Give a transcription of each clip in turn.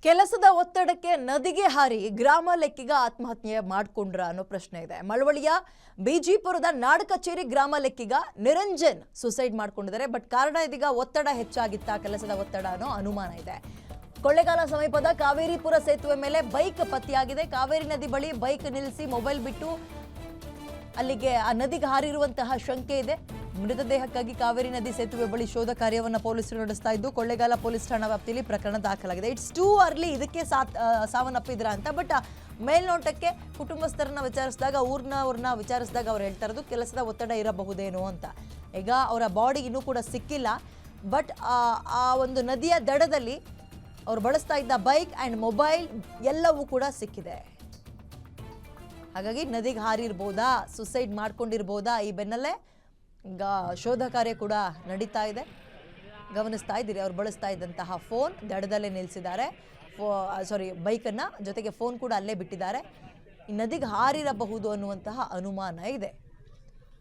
ಕೆಲಸದ ಒತ್ತಡಕ್ಕೆ ನದಿಗೆ ಹಾರಿ ಗ್ರಾಮ ಲೆಕ್ಕಿಗ ಆತ್ಮಹತ್ಯೆ ಮಾಡಿಕೊಂಡ್ರ ಅನ್ನೋ ಪ್ರಶ್ನೆ ಇದೆ. ಮಳವಳ್ಳಿಯ ಬಿಜಿಪುರದ ನಾಡ ಕಚೇರಿ ಗ್ರಾಮ ಲೆಕ್ಕಿಗ ನಿರಂಜನ್ ಸುಸೈಡ್ ಮಾಡ್ಕೊಂಡಿದ್ದಾರೆ. ಬಟ್ ಕಾರಣ ಇದೀಗ ಒತ್ತಡ ಹೆಚ್ಚಾಗಿತ್ತಾ, ಕೆಲಸದ ಒತ್ತಡ ಅನ್ನೋ ಅನುಮಾನ ಇದೆ. ಕೊಳ್ಳೇಗಾಲ ಸಮೀಪದ ಕಾವೇರಿಪುರ ಸೇತುವೆ ಮೇಲೆ ಬೈಕ್ ಪತ್ತೆಯಾಗಿದೆ. ಕಾವೇರಿ ನದಿ ಬಳಿ ಬೈಕ್ ನಿಲ್ಲಿಸಿ ಮೊಬೈಲ್ ಬಿಟ್ಟು ಅಲ್ಲಿಗೆ ಆ ನದಿಗೆ ಹಾರಿರುವಂತಹ ಶಂಕೆ ಇದೆ. ಮೃತದೇಹಕ್ಕಾಗಿ ಕಾವೇರಿ ನದಿ ಸೇತುವೆ ಬಳಿ ಶೋಧ ಕಾರ್ಯವನ್ನು ಪೊಲೀಸರು ನಡೆಸ್ತಾ ಇದ್ದು ಕೊಳ್ಳೇಗಾಲ ಪೊಲೀಸ್ ಠಾಣಾ ವ್ಯಾಪ್ತಿಯಲ್ಲಿ ಪ್ರಕರಣ ದಾಖಲಾಗಿದೆ. ಇಟ್ಸ್ ಟೂ ಅರ್ಲಿ ಇದಕ್ಕೆ ಸಾವನ್ನಪ್ಪಿದ್ರ ಅಂತ. ಬಟ್ ಮೇಲ್ನೋಟಕ್ಕೆ ಕುಟುಂಬಸ್ಥರನ್ನ ವಿಚಾರಿಸಿದಾಗ, ಊರ್ನವ್ರನ್ನ ವಿಚಾರಿಸಿದಾಗ ಅವ್ರು ಹೇಳ್ತಾ ಇರೋದು ಕೆಲಸದ ಒತ್ತಡ ಇರಬಹುದೇನೋ ಅಂತ. ಈಗ ಅವರ ಬಾಡಿ ಇನ್ನೂ ಕೂಡ ಸಿಕ್ಕಿಲ್ಲ. ಬಟ್ ಆ ಒಂದು ನದಿಯ ದಡದಲ್ಲಿ ಅವ್ರು ಬಳಸ್ತಾ ಇದ್ದ ಬೈಕ್ ಆ್ಯಂಡ್ ಮೊಬೈಲ್ ಎಲ್ಲವೂ ಕೂಡ ಸಿಕ್ಕಿದೆ. ಹಾಗಾಗಿ ನದಿಗೆ ಹಾರಿರ್ಬೋದಾ, ಸುಸೈಡ್ ಮಾಡ್ಕೊಂಡಿರ್ಬೋದಾ, ಈ ಬೆನ್ನಲ್ಲೇ ಈಗ ಶೋಧ ಕಾರ್ಯ ಕೂಡ ನಡೀತಾ ಇದೆ. ಗಮನಿಸ್ತಾ ಇದ್ದೀರಿ, ಅವ್ರು ಬಳಸ್ತಾ ಇದ್ದಂತಹ ಫೋನ್ ದಡದಲ್ಲೇ ನಿಲ್ಲಿಸಿದ್ದಾರೆ. ಬೈಕನ್ನು ಜೊತೆಗೆ ಫೋನ್ ಕೂಡ ಅಲ್ಲೇ ಬಿಟ್ಟಿದ್ದಾರೆ. ಈ ನದಿಗೆ ಹಾರಿರಬಹುದು ಅನ್ನುವಂತಹ ಅನುಮಾನ ಇದೆ.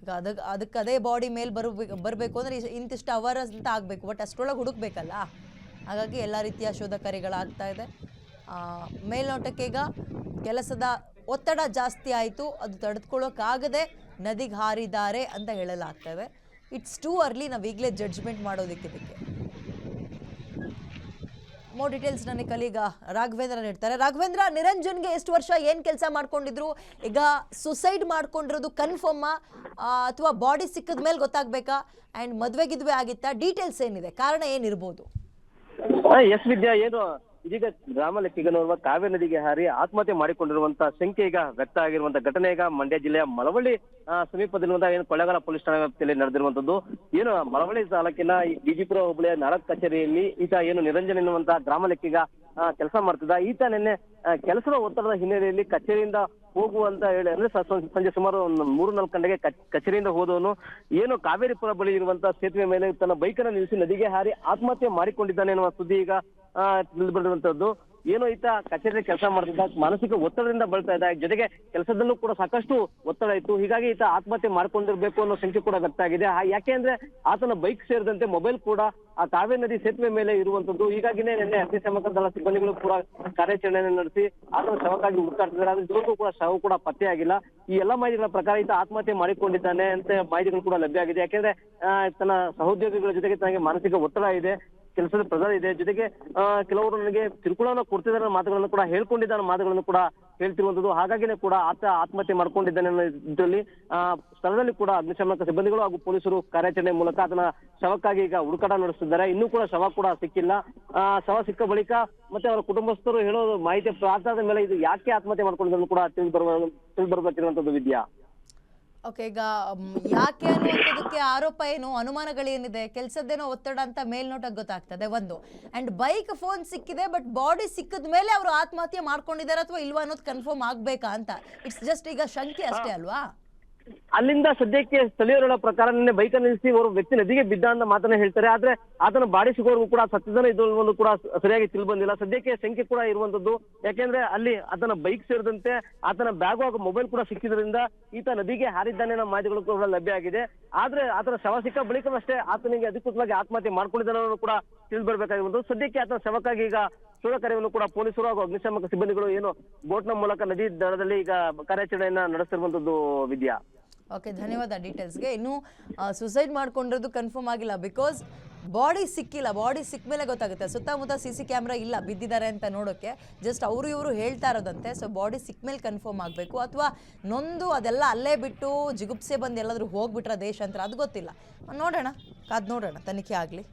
ಈಗ ಅದಕ್ಕೆ ಅದೇ ಬಾಡಿ ಮೇಲೆ ಬರಬೇಕು ಅಂದರೆ ಇಂತಿಷ್ಟು ಅವರ್ಸ್ ಅಂತ ಆಗಬೇಕು. ಬಟ್ ಅಷ್ಟರೊಳಗೆ ಹುಡುಕ್ಬೇಕಲ್ಲ. ಹಾಗಾಗಿ ಎಲ್ಲ ರೀತಿಯ ಶೋಧ ಕಾರ್ಯಗಳಾಗ್ತಾ ಇದೆ. ಮೇಲ್ನೋಟಕ್ಕೆ ಈಗ ಕೆಲಸದ ಒತ್ತಡ ಜಾಸ್ತಿ ಆಯಿತು, ಅದು ತಡೆದುಕೊಳ್ಳೋಕ್ಕಾಗದೆ ನದಿಗೆ ಹಾರಿದ್ದಾರೆ ಅಂತ ಹೇಳಲಾಗ್ತದೆ. ಇಟ್ಸ್ ಟೂ ಅರ್ಲಿ, ನಾವು ಈಗಲೇ ಜಡ್ಜ್ಮೆಂಟ್ ಮಾಡೋದಕ್ಕೆ. ಮೋರ್ ಡೀಟೇಲ್ಸ್ ನನ್ನ ಕಲೀಗ ರಾಘವೇಂದ್ರ ನೀಡ್ತಾರೆ. ರಾಘವೇಂದ್ರ, ನಿರಂಜನ್ಗೆ ಎಷ್ಟು ವರ್ಷ, ಏನು ಕೆಲಸ ಮಾಡ್ಕೊಂಡಿದ್ರು, ಈಗ ಸುಸೈಡ್ ಮಾಡ್ಕೊಂಡಿರೋದು ಕನ್ಫರ್ಮಾ ಅಥವಾ ಬಾಡಿ ಸಿಕ್ಕಿದ ಮೇಲೆ ಗೊತ್ತಾಗಬೇಕಾ? ಆ್ಯಂಡ್ ಮದುವೆಗಿದ್ವೆ ಆಗಿತ್ತಾ? ಡೀಟೇಲ್ಸ್ ಏನಿದೆ, ಕಾರಣ ಏನಿರ್ಬೋದು? ಎಸ್ ವಿದ್ಯಾ, ಏನು ಇದೀಗ ಗ್ರಾಮ ಲೆಕ್ಕಿಗನೋರ್ವ ಕಾವೇರಿ ನದಿಗೆ ಹಾರಿ ಆತ್ಮಹತ್ಯೆ ಮಾಡಿಕೊಂಡಿರುವಂತಹ ಶಂಕೆ ಈಗ ವ್ಯಕ್ತ ಆಗಿರುವಂತಹ ಘಟನೆ ಈಗ ಮಂಡ್ಯ ಜಿಲ್ಲೆಯ ಮಳವಳ್ಳಿ ಸಮೀಪದಲ್ಲಿರುವಂತಹ ಏನು ಕೊಳ್ಳೇಗಾಲ ಪೊಲೀಸ್ ಠಾಣಾ ವ್ಯಾಪ್ತಿಯಲ್ಲಿ ನಡೆದಿರುವಂತದ್ದು. ಏನು ಮಳವಳ್ಳಿ ತಾಲೂಕಿನ ಬಿಜಿಪುರ ಹೋಬಳಿಯ ನಾಡ ಕಚೇರಿಯಲ್ಲಿ ಈತ ಏನು ನಿರಂಜನ್ ಎನ್ನುವಂತಹ ಗ್ರಾಮ ಲೆಕ್ಕಿಗ ಕೆಲಸ ಮಾಡ್ತಿದ್ದ. ಈತ ನಿನ್ನೆ ಕೆಲಸದ ಒತ್ತಡದ ಹಿನ್ನೆಲೆಯಲ್ಲಿ ಕಚೇರಿಯಿಂದ ಹೋಗುವಂತ ಹೇಳಿ ಅಂದ್ರೆ ಸಂಜೆ ಸುಮಾರು 3-4 ಗಂಟೆಗೆ ಕಚೇರಿಯಿಂದ ಹೋದವನು ಏನು ಕಾವೇರಿಪುರ ಬಳಿ ಇರುವಂತಹ ಸೇತುವೆ ಮೇಲೆ ತನ್ನ ಬೈಕನ್ನು ನಿಲ್ಲಿಸಿ ನದಿಗೆ ಹಾರಿ ಆತ್ಮಹತ್ಯೆ ಮಾಡಿಕೊಂಡಿದ್ದಾನೆ ಎನ್ನುವ ಸುದ್ದಿ ಈಗ ತಿಳಿದು ಬಂದಿರುವಂತದ್ದು. ಏನೋ ಈತ ಕಚೇರಿ ಕೆಲಸ ಮಾಡ್ತಿದ್ದ, ಮಾನಸಿಕ ಒತ್ತಡದಿಂದ ಬಳಲ್ತಾ ಇದ್ದ, ಜೊತೆಗೆ ಕೆಲಸದಲ್ಲೂ ಕೂಡ ಸಾಕಷ್ಟು ಒತ್ತಡ ಇತ್ತು. ಹೀಗಾಗಿ ಈತ ಆತ್ಮಹತ್ಯೆ ಮಾಡ್ಕೊಂಡಿರ್ಬೇಕು ಅನ್ನೋ ಸಂಖ್ಯೆ ಕೂಡ ವ್ಯಕ್ತ ಆಗಿದೆ. ಯಾಕೆ ಅಂದ್ರೆ ಆತನ ಬೈಕ್ ಸೇರಿದಂತೆ ಮೊಬೈಲ್ ಕೂಡ ಆ ಕಾವೇರಿ ನದಿ ಸೇತುವೆ ಮೇಲೆ ಇರುವಂತದ್ದು. ಹೀಗಾಗಿನೇ ನಿನ್ನೆ ಅಗ್ನಿಶಾಮಕ ದಳ ಸಿಬ್ಬಂದಿಗಳು ಕೂಡ ಕಾರ್ಯಾಚರಣೆಯನ್ನು ನಡೆಸಿ ಆತನ ಶವಕ್ಕಾಗಿ ಹುಡುಕಾಡ್ತಿದ್ದಾರೆ. ಆದ್ರೆ ಇದುವರೆಗೂ ಕೂಡ ಶವ ಕೂಡ ಪತ್ತೆಯಾಗಿಲ್ಲ. ಈ ಎಲ್ಲಾ ಮಾಹಿತಿಗಳ ಪ್ರಕಾರ ಈತ ಆತ್ಮಹತ್ಯೆ ಮಾಡಿಕೊಂಡಿದ್ದಾನೆ ಅಂತ ಮಾಹಿತಿಗಳು ಕೂಡ ಲಭ್ಯ ಆಗಿದೆ. ಯಾಕೆಂದ್ರೆ ತನ್ನ ಸಹೋದ್ಯೋಗಿಗಳ ಜೊತೆಗೆ ತನಗೆ ಮಾನಸಿಕ ಒತ್ತಡ ಇದೆ, ಕೆಲಸದ ಪ್ರೆಷರ್ ಇದೆ, ಜೊತೆಗೆ ಕೆಲವರು ನನಗೆ ಕಿರುಕುಳವನ್ನು ಕೊಡ್ತಿದ್ದಾರೆ ಮಾತುಗಳನ್ನು ಕೂಡ ಹೇಳ್ಕೊಂಡಿದ್ದಾನೆ ಮಾತುಗಳನ್ನು ಕೂಡ ಹೇಳ್ತಿರುವಂತದ್ದು. ಹಾಗಾಗಿನೇ ಕೂಡ ಆತ ಆತ್ಮಹತ್ಯೆ ಮಾಡ್ಕೊಂಡಿದ್ದಾನೆ ಅನ್ನೋ ಇದರಲ್ಲಿ ಸ್ಥಳದಲ್ಲಿ ಕೂಡ ಅಗ್ನಿಶಾಮಕ ಸಿಬ್ಬಂದಿಗಳು ಹಾಗೂ ಪೊಲೀಸರು ಕಾರ್ಯಾಚರಣೆ ಮೂಲಕ ಆತನ ಶವಕ್ಕಾಗಿ ಈಗ ಹುಡುಕಾಟ ನಡೆಸುತ್ತಿದ್ದಾರೆ. ಇನ್ನೂ ಕೂಡ ಶವ ಕೂಡ ಸಿಕ್ಕಿಲ್ಲ. ಶವ ಸಿಕ್ಕ ಬಳಿಕ ಮತ್ತೆ ಅವರ ಕುಟುಂಬಸ್ಥರು ಹೇಳೋ ಮಾಹಿತಿ ಆಧಾರದ ಮೇಲೆ ಇದು ಯಾಕೆ ಆತ್ಮಹತ್ಯೆ ಮಾಡ್ಕೊಂಡಿದ್ದನ್ನು ಕೂಡ ತಿಳಿದು ಬರಬೇಕಿರುವಂತದ್ದು ವಿದ್ಯಾ. ಓಕೆ, ಈಗ ಯಾಕೆ ಅನ್ನುವಂಥದ್ದಕ್ಕೆ ಆರೋಪ ಏನು, ಅನುಮಾನಗಳೇನಿದೆ, ಕೆಲಸದ್ದೇನೋ ಒತ್ತಡ ಅಂತ ಮೇಲ್ನೋಟಕ್ಕೆ ಗೊತ್ತಾಗ್ತದೆ ಒಂದು. ಆ್ಯಂಡ್ ಬೈಕ್ ಫೋನ್ ಸಿಕ್ಕಿದೆ, ಬಟ್ ಬಾಡಿ ಸಿಕ್ಕಿದ ಮೇಲೆ ಅವರು ಆತ್ಮಹತ್ಯೆ ಮಾಡ್ಕೊಂಡಿದ್ದಾರೆ ಅಥವಾ ಇಲ್ವಾ ಅನ್ನೋದು ಕನ್ಫರ್ಮ್ ಆಗ್ಬೇಕಾ ಅಂತ. ಇಟ್ಸ್ ಜಸ್ಟ್ ಈಗ ಶಂಕೆ ಅಷ್ಟೇ ಅಲ್ವಾ? ಅಲ್ಲಿಂದ ಸದ್ಯಕ್ಕೆ ಸ್ಥಳೀಯರ ಪ್ರಕಾರ ನಿನ್ನೆ ಬೈಕ್ ನಿಲ್ಲಿಸಿ ಅವರು ವ್ಯಕ್ತಿ ನದಿಗೆ ಬಿದ್ದ ಅಂತ ಮಾತನ್ನ ಹೇಳ್ತಾರೆ. ಆದ್ರೆ ಆತನ ಬಾಡಿ ಸಿಗೋರ್ಗೂ ಕೂಡ ಸತ್ಯದನ ಇದು ಕೂಡ ಸರಿಯಾಗಿ ತಿಳಿದು ಬಂದಿಲ್ಲ. ಸದ್ಯಕ್ಕೆ ಸಂಖ್ಯೆ ಕೂಡ ಇರುವಂತದ್ದು. ಯಾಕೆಂದ್ರೆ ಅಲ್ಲಿ ಆತನ ಬೈಕ್ ಸೇರಿದಂತೆ ಆತನ ಬ್ಯಾಗು ಹಾಗೂ ಮೊಬೈಲ್ ಕೂಡ ಸಿಕ್ಕಿದ್ರಿಂದ ಈತ ನದಿಗೆ ಹಾರಿದ್ದಾನೆ ಅನ್ನೋ ಮಾಹಿತಿಗಳು ಕೂಡ ಲಭ್ಯ ಆಗಿದೆ. ಆದ್ರೆ ಆತನ ಶವ ಸಿಕ್ಕ ಬಳಿಕವಷ್ಟೇ ಆತನಿಗೆ ಅಧಿಕೃತವಾಗಿ ಆತ್ಮಹತ್ಯೆ ಮಾಡ್ಕೊಂಡಿದ್ದಾನೆ ಕೂಡ ತಿಳಿದು ಬರ್ಬೇಕಾಗಿರುವಂತದ್ದು. ಸದ್ಯಕ್ಕೆ ಆತನ ಶವಕ್ಕಾಗಿ ಈಗ ಶೋಧ ಕಾರ್ಯವನ್ನು ಕೂಡ ಪೊಲೀಸರು ಹಾಗೂ ಅಗ್ನಿಶಾಮಕ ಸಿಬ್ಬಂದಿಗಳು ಏನು ಬೋಟ್ನ ಮೂಲಕ ನದಿ ದಡದಲ್ಲಿ ಈಗ ಕಾರ್ಯಾಚರಣೆಯನ್ನ ನಡೆಸ್ತಿರುವಂತದ್ದು ವಿದ್ಯಾ. ಓಕೆ, ಧನ್ಯವಾದ ಡೀಟೇಲ್ಸ್ಗೆ. ಇನ್ನೂ ಸುಸೈಡ್ ಮಾಡ್ಕೊಂಡಿರೋದು ಕನ್ಫರ್ಮ್ ಆಗಿಲ್ಲ, ಬಿಕಾಸ್ ಬಾಡಿ ಸಿಕ್ಕಿಲ್ಲ. ಬಾಡಿ ಸಿಕ್ಕ ಮೇಲೆ ಗೊತ್ತಾಗುತ್ತೆ. ಸುತ್ತಮುತ್ತ CC ಕ್ಯಾಮ್ರಾ ಇಲ್ಲ ಬಿದ್ದಿದ್ದಾರೆ ಅಂತ ನೋಡೋಕ್ಕೆ. ಜಸ್ಟ್ ಇವರು ಹೇಳ್ತಾ ಇರೋದಂತೆ. ಸೊ ಬಾಡಿ ಸಿಕ್ಕ ಮೇಲೆ ಕನ್ಫರ್ಮ್ ಆಗಬೇಕು, ಅಥವಾ ನೊಂದು ಅದೆಲ್ಲ ಅಲ್ಲೇ ಬಿಟ್ಟು ಜಿಗುಪ್ಸೆ ಬಂದು ಎಲ್ಲಾದರೂ ಹೋಗ್ಬಿಟ್ರೆ ದೇಶ ಅಂತ, ಅದು ಗೊತ್ತಿಲ್ಲ. ನೋಡೋಣ, ಕಾದು ನೋಡೋಣ, ತನಿಖೆ ಆಗಲಿ.